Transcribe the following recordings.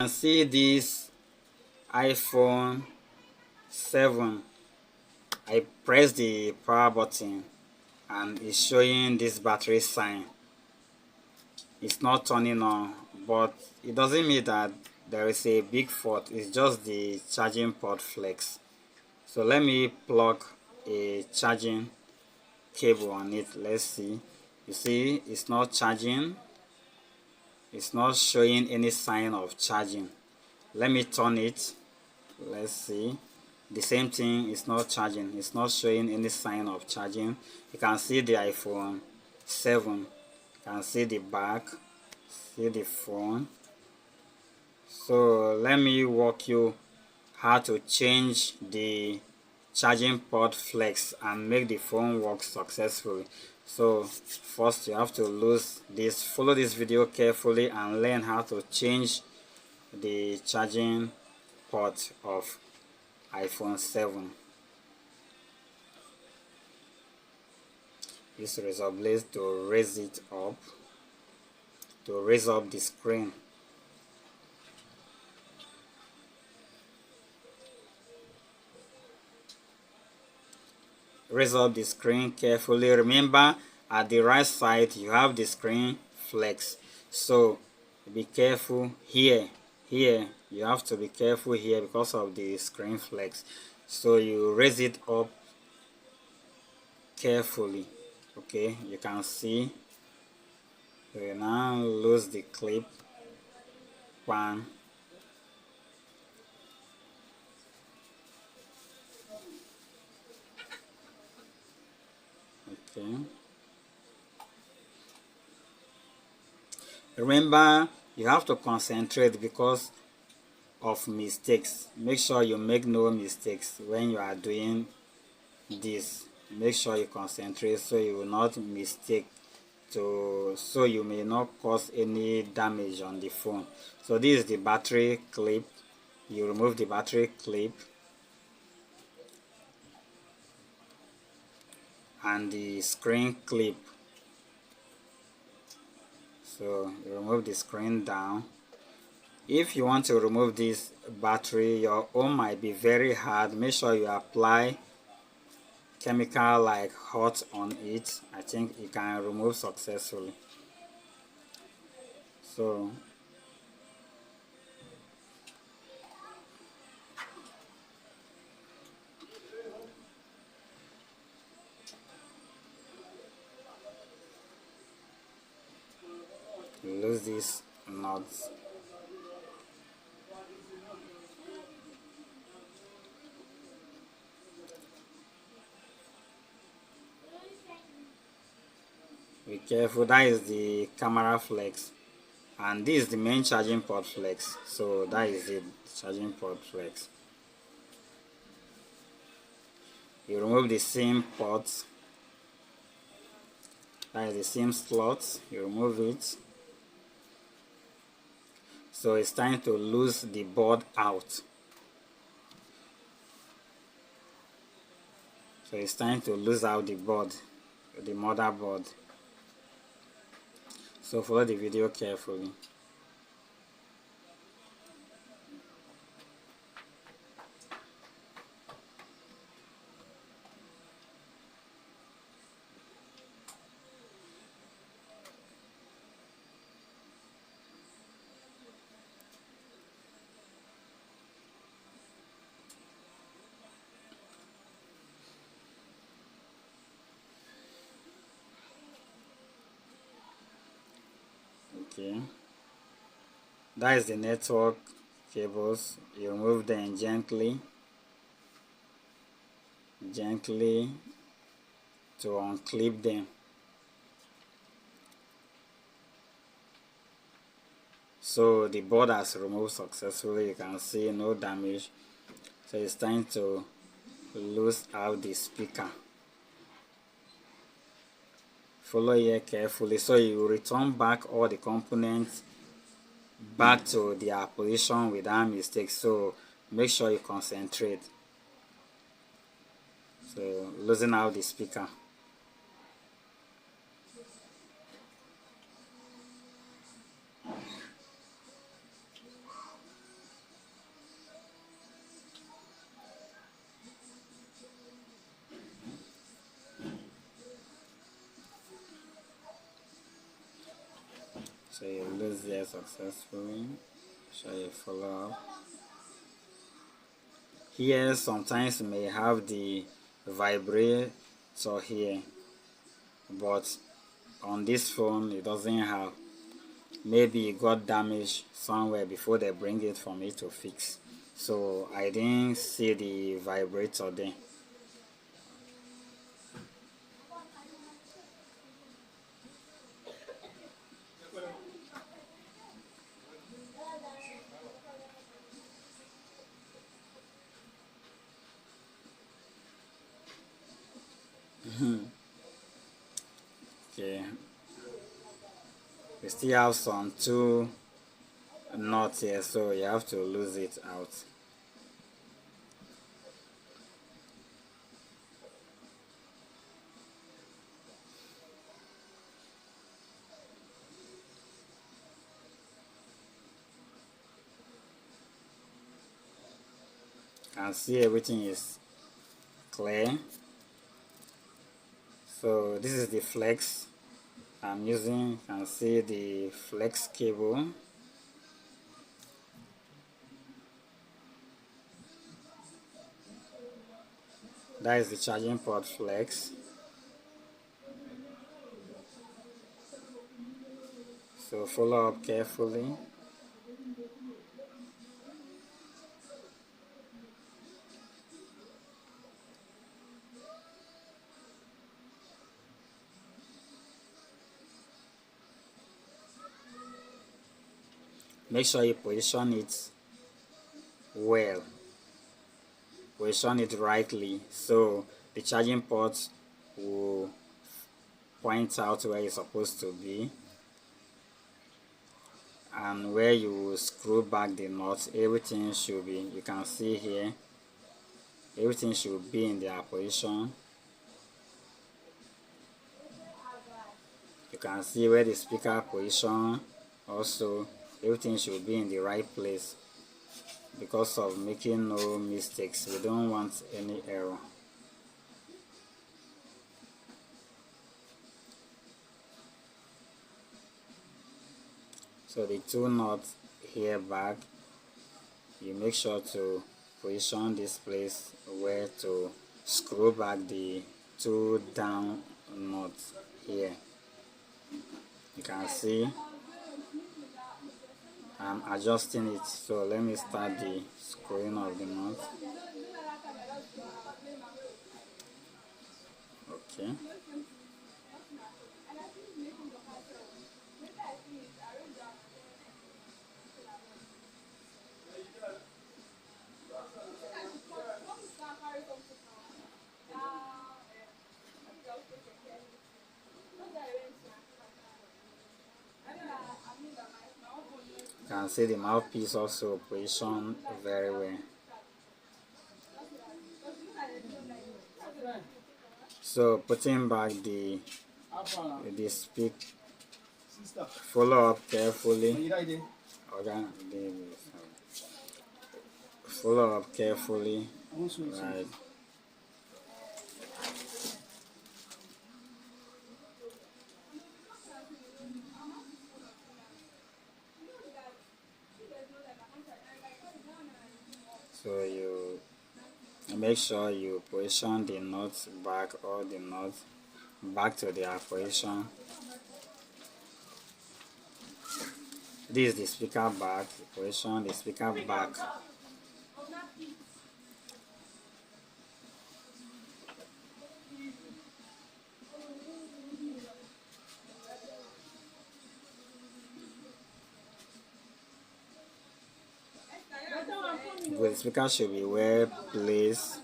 can see this iPhone 7. I press the power button and it's showing this battery sign. It's not turning on, but it doesn't mean that there is a big fault. It's just the charging port flex. So let me plug a charging cable on it. Let's see. You see it's not charging. It's not showing any sign of charging. Let me turn it. Let's see. The same thing, is not charging. It's not showing any sign of charging. You can see the iPhone 7. You can see the back, see the phone. So let me walk you how to change the charging port flex and make the phone work successfully. So first you have to lose this. Follow this video carefully and learn how to change the charging port of iPhone 7. Use razor blades to raise it up, to raise up the screen. Raise up the screen carefully. Remember, at the right side you have the screen flex, so be careful here. You have to be careful here because of the screen flex. So you raise it up carefully. Okay, you can see. We now lose the clip. One. Okay. Remember, you have to concentrate because of mistakes. Make sure you make no mistakes when you are doing this. Make sure you concentrate so you will not mistake, so you may not cause any damage on the phone. So this is the battery clip. You remove the battery clip and the screen clip. So you remove the screen down. If you want to remove this battery, your own might be very hard. Make sure you apply chemical like hot on it. I think it can remove successfully. So lose this nut. Be careful, that is the camera flex and this is the main charging port flex. So that is the charging port flex. You remove the SIM port, that is the SIM slot. You remove it. So it's time to lose the board out. So it's time to lose out the board, the motherboard. So follow the video carefully. Okay, that is the network cables. You remove them gently to unclip them. So the board has removed successfully. You can see no damage. So it's time to lose out the speaker. Follow here carefully so you return back all the components back to their position without mistake. So make sure you concentrate. So losing out the speaker. So you lose there successfully. So you follow up. Here sometimes you may have the vibrator here, but on this phone it doesn't have. Maybe it got damaged somewhere before they bring it for me to fix. So I didn't see the vibrator there. Okay, we still have some two knots here, so you have to lose it out. And see everything is clear. So this is the flex I'm using. You can see the flex cable. That is the charging port flex. So follow up carefully. Make sure you position it well. Position it rightly so the charging port will point out where it's supposed to be, and where you screw back the nut, everything should be, you can see here, everything should be in their position. You can see where the speaker position also, everything should be in the right place because of making no mistakes. We don't want any error. So the two nuts here back, you make sure to position this place where to screw back the two down nuts here. You can see I'm adjusting it, so let me start the screwing of the nut. Okay. You can see the mouthpiece also positioned very well. So putting back the speak, follow up carefully. Okay, follow up carefully. Right. So you make sure you position the nuts back, all the nuts back to their position. This is the speaker back, position the speaker back. But the speaker should be well placed,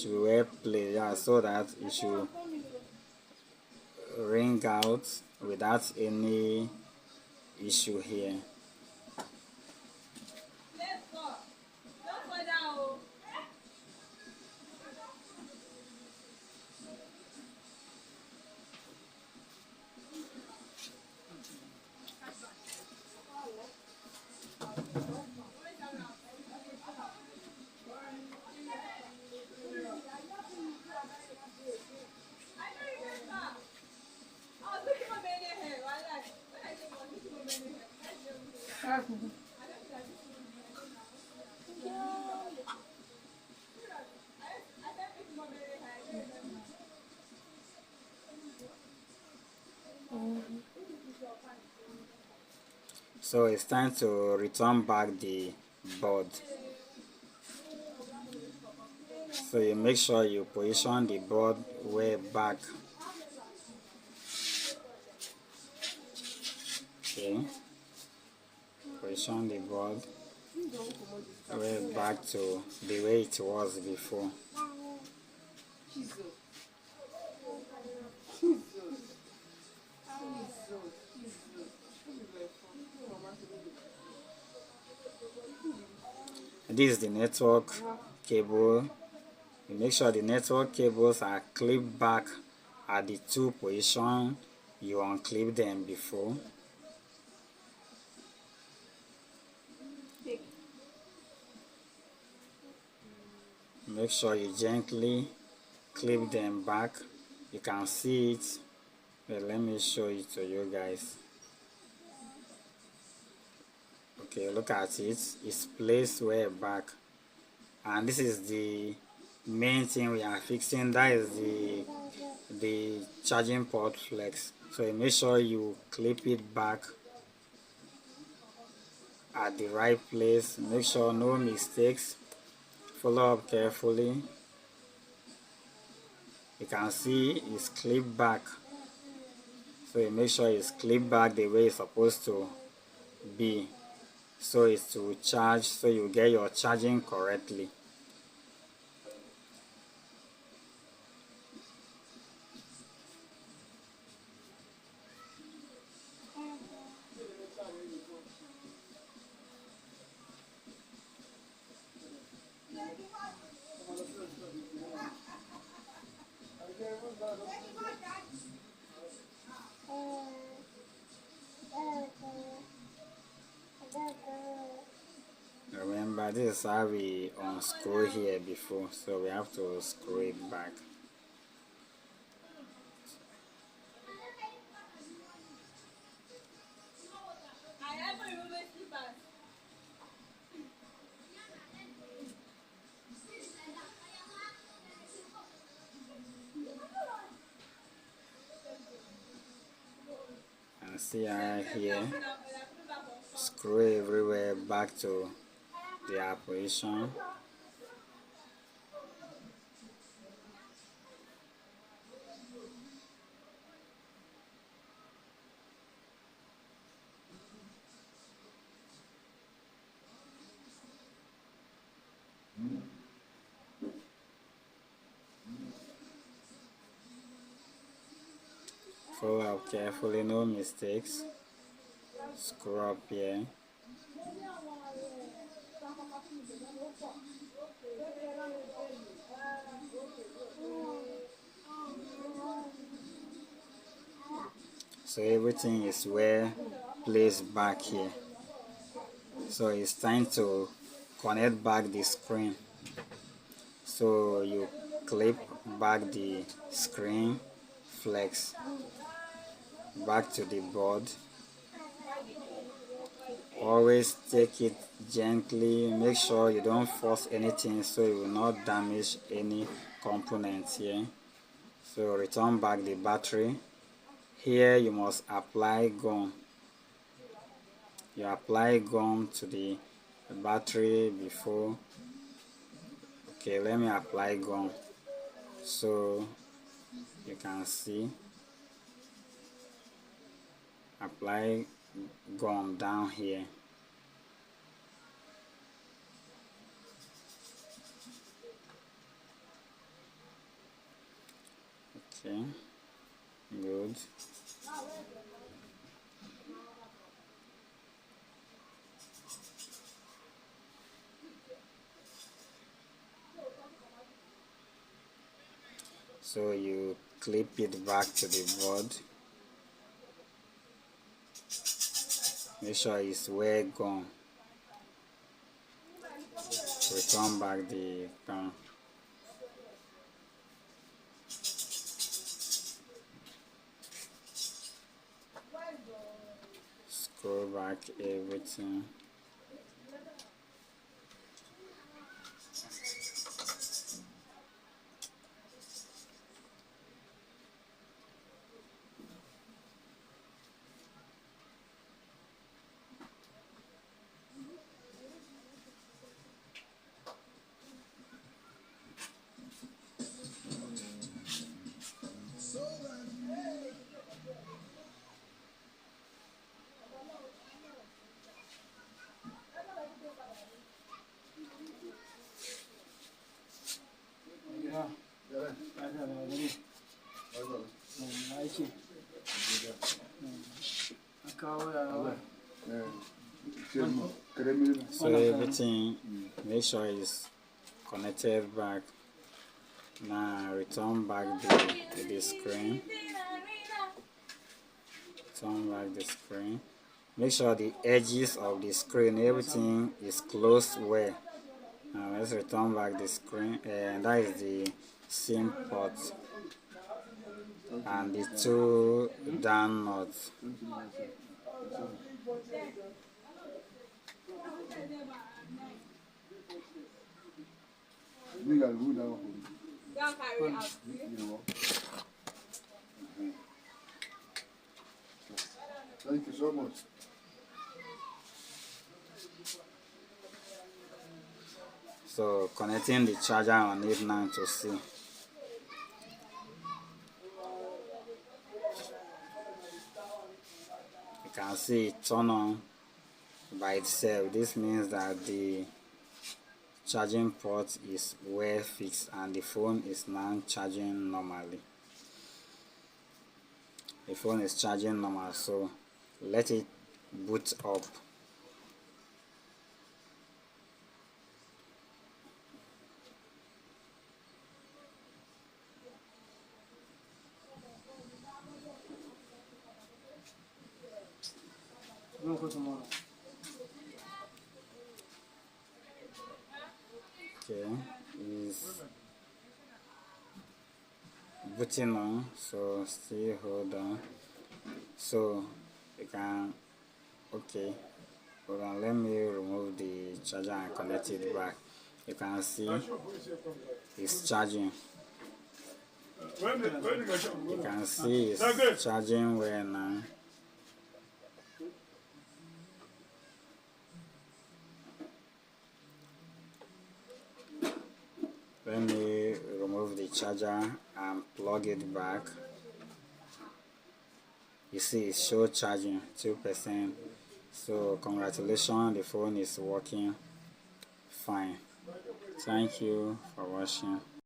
yeah, so that it should ring out without any issue here. So it's time to return back the board. So you make sure you position the board way back. Okay, position the board way back to the way it was before. This is the network cable. You make sure the network cables are clipped back at the two position you unclip them before. Make sure you gently clip them back. You can see it, but let me show it to you guys. Okay, look at it. It's placed way back, and this is the main thing we are fixing. That is the charging port flex. So you make sure you clip it back at the right place. Make sure no mistakes. Follow up carefully. You can see it's clipped back. So you make sure it's clipped back the way it's supposed to be. So it's to charge, so you get your charging correctly. Remember, this is how we unscrew here before, so we have to screw it back. And see how here, screw everywhere back to the operation. Follow up carefully, no mistakes. Screw up here. So everything is well placed back here. So it's time to connect back the screen. So you clip back the screen flex back to the board. Always take it gently. Make sure you don't force anything so you will not damage any components here. So return back the battery. Here you must apply gum. You apply gum to the battery before. Okay, let me apply gum so you can see. Apply gum down here. Okay, good. So you clip it back to the board. Make sure it's well gone. Return back the pen. Scroll back everything. So everything, make sure it's connected back. Now return back the screen. Turn back the screen. Make sure the edges of the screen, everything is closed well. Now let's return back the screen, and that is the SIM port and the two down nuts. Thank you so much. So connecting the charger on it now to see. You can see it turn on by itself. This means that the charging port is well fixed and the phone is now charging normally. The phone is charging normal, so let it boot up. Okay, is booting on, so still hold on. So you can, okay, hold on, let me remove the charger and connect it back. You can see it's charging. You can see it's charging well now. Let me remove the charger and plug it back. You see it's show charging 2%. So congratulations, the phone is working fine. Thank you for watching.